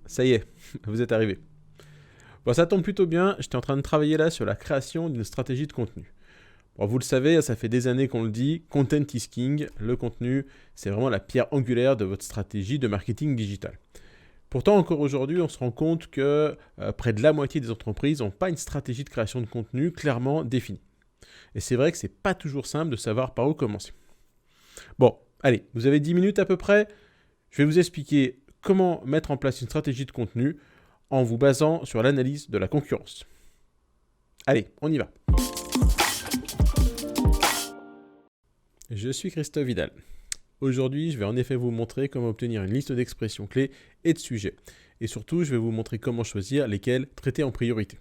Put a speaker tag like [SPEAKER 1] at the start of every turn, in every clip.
[SPEAKER 1] Ça y est, vous êtes arrivé. Bon, ça tombe plutôt bien, j'étais en train de travailler là sur la création d'une stratégie de contenu. Bon, vous le savez, ça fait des années qu'on le dit, content is king, le contenu, c'est vraiment la pierre angulaire de votre stratégie de marketing digital. Pourtant, encore aujourd'hui, on se rend compte que près de la moitié des entreprises n'ont pas une stratégie de création de contenu clairement définie. Et c'est vrai que c'est pas toujours simple de savoir par où commencer. Bon, allez, vous avez 10 minutes à peu près, je vais vous expliquer comment mettre en place une stratégie de contenu en vous basant sur l'analyse de la concurrence. Allez, on y va. Je suis Christophe Vidal. Aujourd'hui, je vais en effet vous montrer comment obtenir une liste d'expressions clés et de sujets. Et surtout, je vais vous montrer comment choisir lesquels traiter en priorité.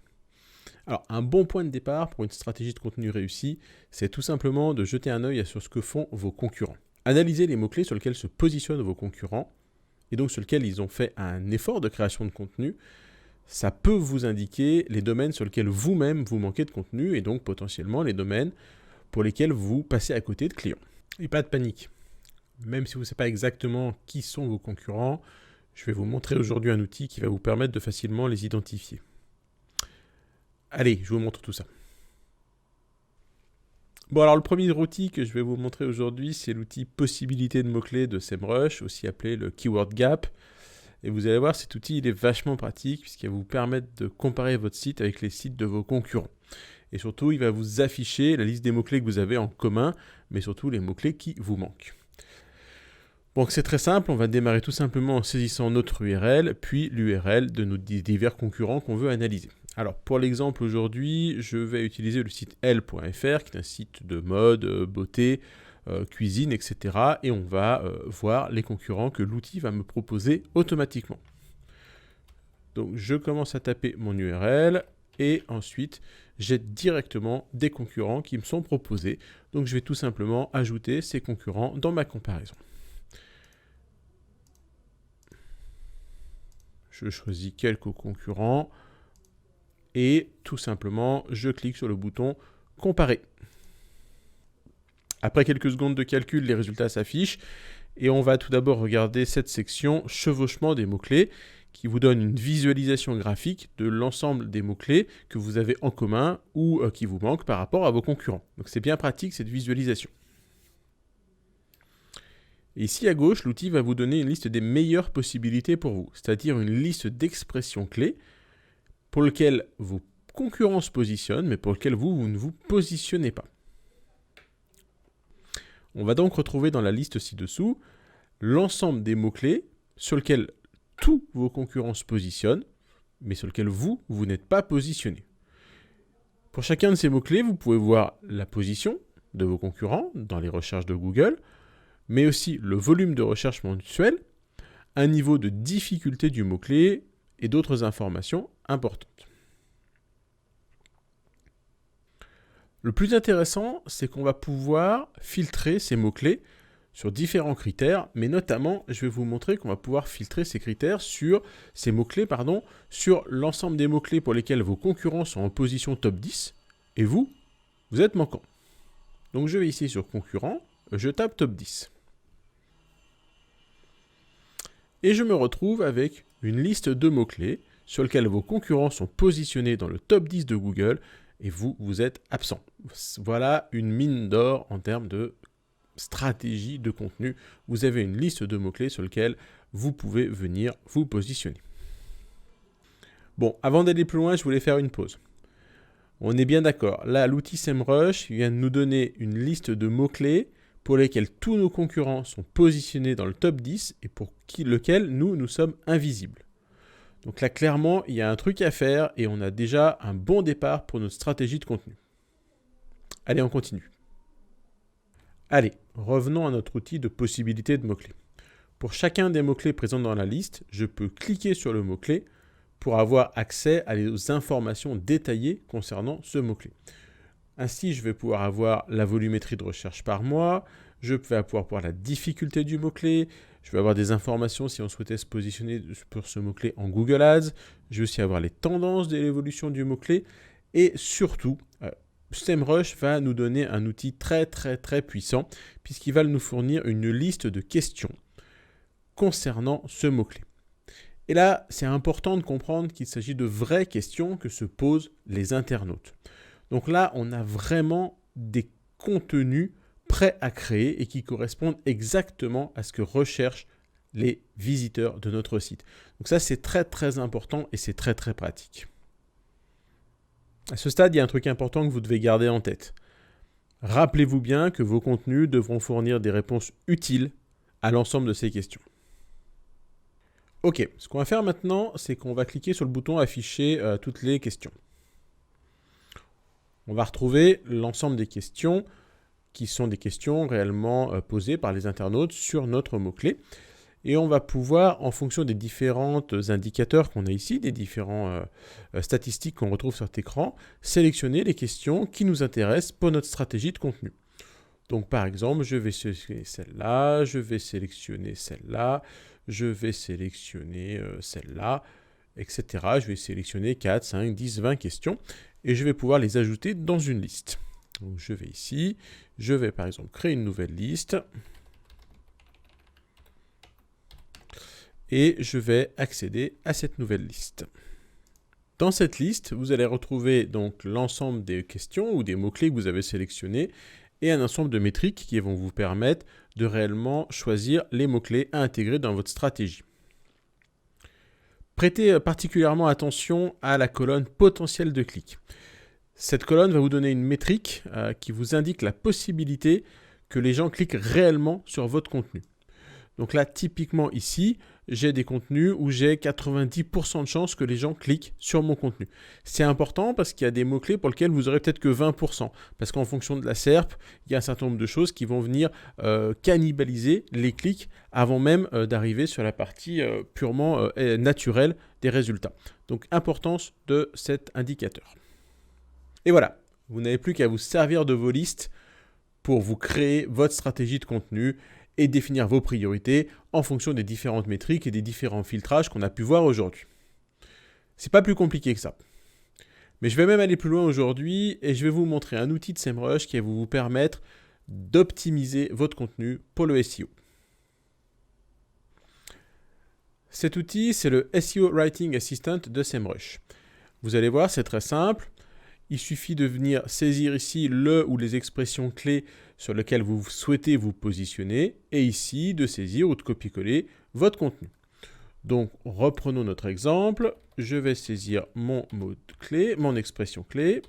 [SPEAKER 1] Alors, un bon point de départ pour une stratégie de contenu réussie, c'est tout simplement de jeter un œil sur ce que font vos concurrents. Analysez les mots-clés sur lesquels se positionnent vos concurrents, et donc sur lesquels ils ont fait un effort de création de contenu. Ça peut vous indiquer les domaines sur lesquels vous-même vous manquez de contenu, et donc potentiellement les domaines pour lesquels vous passez à côté de clients. Et pas de panique. Même si vous ne savez pas exactement qui sont vos concurrents, je vais vous montrer aujourd'hui un outil qui va vous permettre de facilement les identifier. Allez, je vous montre tout ça. Bon, alors le premier outil que je vais vous montrer aujourd'hui, c'est l'outil possibilité de mots-clés de SEMrush, aussi appelé le Keyword Gap. Et vous allez voir, cet outil, il est vachement pratique puisqu'il va vous permettre de comparer votre site avec les sites de vos concurrents. Et surtout, il va vous afficher la liste des mots-clés que vous avez en commun, mais surtout les mots-clés qui vous manquent. Donc c'est très simple, on va démarrer tout simplement en saisissant notre URL, puis l'URL de nos divers concurrents qu'on veut analyser. Alors pour l'exemple aujourd'hui, je vais utiliser le site l.fr, qui est un site de mode, beauté, cuisine, etc. Et on va voir les concurrents que l'outil va me proposer automatiquement. Donc je commence à taper mon URL, et ensuite j'ai directement des concurrents qui me sont proposés. Donc je vais tout simplement ajouter ces concurrents dans ma comparaison. Je choisis quelques concurrents et tout simplement, je clique sur le bouton « Comparer ». Après quelques secondes de calcul, les résultats s'affichent et on va tout d'abord regarder cette section « Chevauchement des mots-clés » qui vous donne une visualisation graphique de l'ensemble des mots-clés que vous avez en commun ou qui vous manquent par rapport à vos concurrents. Donc c'est bien pratique cette visualisation. Et ici à gauche, l'outil va vous donner une liste des meilleures possibilités pour vous, c'est-à-dire une liste d'expressions clés pour lesquelles vos concurrents se positionnent, mais pour lesquelles vous ne vous positionnez pas. On va donc retrouver dans la liste ci-dessous l'ensemble des mots-clés sur lesquels tous vos concurrents se positionnent, mais sur lesquels vous n'êtes pas positionné. Pour chacun de ces mots-clés, vous pouvez voir la position de vos concurrents dans les recherches de Google, mais aussi le volume de recherche mensuel, un niveau de difficulté du mot-clé et d'autres informations importantes. Le plus intéressant, c'est qu'on va pouvoir filtrer ces mots-clés sur différents critères, mais notamment, je vais vous montrer qu'on va pouvoir filtrer ces critères sur ces mots-clés, sur l'ensemble des mots-clés pour lesquels vos concurrents sont en position top 10, et vous êtes manquant. Donc je vais ici sur concurrents, je tape top 10. Et je me retrouve avec une liste de mots-clés sur lesquels vos concurrents sont positionnés dans le top 10 de Google et vous êtes absent. Voilà une mine d'or en termes de stratégie de contenu. Vous avez une liste de mots-clés sur lesquels vous pouvez venir vous positionner. Bon, avant d'aller plus loin, je voulais faire une pause. On est bien d'accord. Là, l'outil SEMrush vient de nous donner une liste de mots-clés pour lesquels tous nos concurrents sont positionnés dans le top 10 et pour lequel nous sommes invisibles. Donc là, clairement, il y a un truc à faire et on a déjà un bon départ pour notre stratégie de contenu. Allez, on continue. Allez, revenons à notre outil de possibilité de mots-clés. Pour chacun des mots-clés présents dans la liste, je peux cliquer sur le mot-clé pour avoir accès aux informations détaillées concernant ce mot-clé. Ainsi, je vais pouvoir avoir la volumétrie de recherche par mois, je vais pouvoir voir la difficulté du mot-clé, je vais avoir des informations si on souhaitait se positionner pour ce mot-clé en Google Ads, je vais aussi avoir les tendances de l'évolution du mot-clé, et surtout, SEMrush va nous donner un outil très puissant, puisqu'il va nous fournir une liste de questions concernant ce mot-clé. Et là, c'est important de comprendre qu'il s'agit de vraies questions que se posent les internautes. Donc là, on a vraiment des contenus prêts à créer et qui correspondent exactement à ce que recherchent les visiteurs de notre site. Donc ça, c'est très très important et c'est très très pratique. À ce stade, il y a un truc important que vous devez garder en tête. Rappelez-vous bien que vos contenus devront fournir des réponses utiles à l'ensemble de ces questions. Ok, ce qu'on va faire maintenant, c'est qu'on va cliquer sur le bouton afficher toutes les questions. On va retrouver l'ensemble des questions qui sont des questions réellement posées par les internautes sur notre mot-clé. Et on va pouvoir, en fonction des différents indicateurs qu'on a ici, des différentes statistiques qu'on retrouve sur cet écran, sélectionner les questions qui nous intéressent pour notre stratégie de contenu. Donc par exemple, je vais sélectionner celle-là, je vais sélectionner celle-là, je vais sélectionner celle-là, etc. Je vais sélectionner 4, 5, 10, 20 questions et je vais pouvoir les ajouter dans une liste. Donc je vais ici, je vais par exemple créer une nouvelle liste et je vais accéder à cette nouvelle liste. Dans cette liste, vous allez retrouver donc l'ensemble des questions ou des mots-clés que vous avez sélectionnés et un ensemble de métriques qui vont vous permettre de réellement choisir les mots-clés à intégrer dans votre stratégie. Prêtez particulièrement attention à la colonne potentiel de clic. Cette colonne va vous donner une métrique qui vous indique la possibilité que les gens cliquent réellement sur votre contenu. Donc là, typiquement ici, j'ai des contenus où j'ai 90% de chances que les gens cliquent sur mon contenu. C'est important parce qu'il y a des mots-clés pour lesquels vous aurez peut-être que 20%. Parce qu'en fonction de la SERP, il y a un certain nombre de choses qui vont venir cannibaliser les clics avant même d'arriver sur la partie purement naturelle des résultats. Donc, importance de cet indicateur. Et voilà, vous n'avez plus qu'à vous servir de vos listes pour vous créer votre stratégie de contenu et définir vos priorités en fonction des différentes métriques et des différents filtrages qu'on a pu voir aujourd'hui. C'est pas plus compliqué que ça. Mais je vais même aller plus loin aujourd'hui et je vais vous montrer un outil de SEMrush qui va vous permettre d'optimiser votre contenu pour le SEO. Cet outil, c'est le SEO Writing Assistant de SEMrush. Vous allez voir, c'est très simple. Il suffit de venir saisir ici le ou les expressions clés sur lesquelles vous souhaitez vous positionner et ici de saisir ou de copier-coller votre contenu. Donc reprenons notre exemple, je vais saisir mon mot-clé, mon expression clé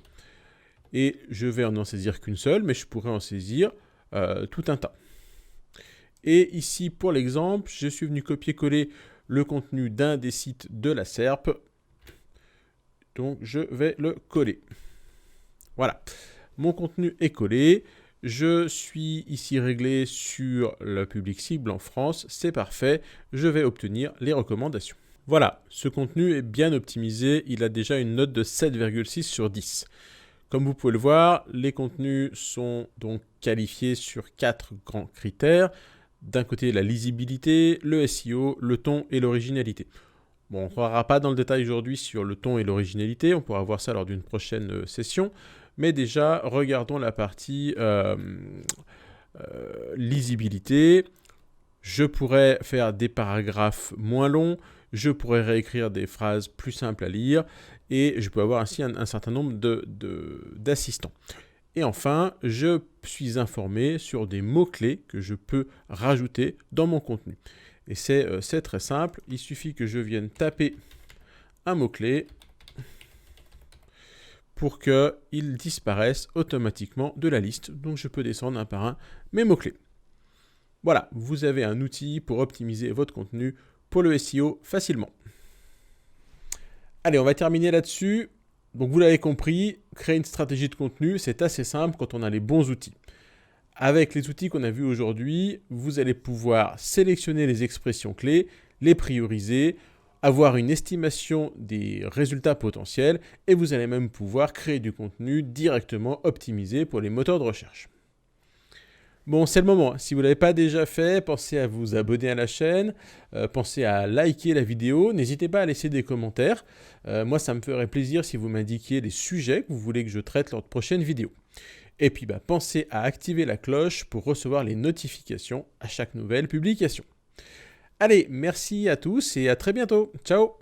[SPEAKER 1] et je vais en saisir qu'une seule, mais je pourrais en saisir tout un tas. Et ici pour l'exemple, je suis venu copier-coller le contenu d'un des sites de la SERP, donc je vais le coller. Voilà, mon contenu est collé, je suis ici réglé sur le public cible en France, c'est parfait, je vais obtenir les recommandations. Voilà, ce contenu est bien optimisé, il a déjà une note de 7,6 sur 10. Comme vous pouvez le voir, les contenus sont donc qualifiés sur 4 grands critères. D'un côté, la lisibilité, le SEO, le ton et l'originalité. Bon, on ne rentrera pas dans le détail aujourd'hui sur le ton et l'originalité, on pourra voir ça lors d'une prochaine session. Mais déjà, regardons la partie lisibilité. Je pourrais faire des paragraphes moins longs, je pourrais réécrire des phrases plus simples à lire et je peux avoir ainsi un certain nombre d'assistants. Et enfin, je suis informé sur des mots-clés que je peux rajouter dans mon contenu. Et c'est très simple, il suffit que je vienne taper un mot-clé pour qu'il disparaisse automatiquement de la liste. Donc je peux descendre un par un mes mots-clés. Voilà, vous avez un outil pour optimiser votre contenu pour le SEO facilement. Allez, on va terminer là-dessus. Donc vous l'avez compris, créer une stratégie de contenu, c'est assez simple quand on a les bons outils. Avec les outils qu'on a vus aujourd'hui, vous allez pouvoir sélectionner les expressions clés, les prioriser, avoir une estimation des résultats potentiels et vous allez même pouvoir créer du contenu directement optimisé pour les moteurs de recherche. Bon, c'est le moment. Si vous ne l'avez pas déjà fait, pensez à vous abonner à la chaîne, pensez à liker la vidéo, n'hésitez pas à laisser des commentaires. Moi, ça me ferait plaisir si vous m'indiquiez les sujets que vous voulez que je traite lors de prochaines vidéos. Et puis, pensez à activer la cloche pour recevoir les notifications à chaque nouvelle publication. Allez, merci à tous et à très bientôt. Ciao!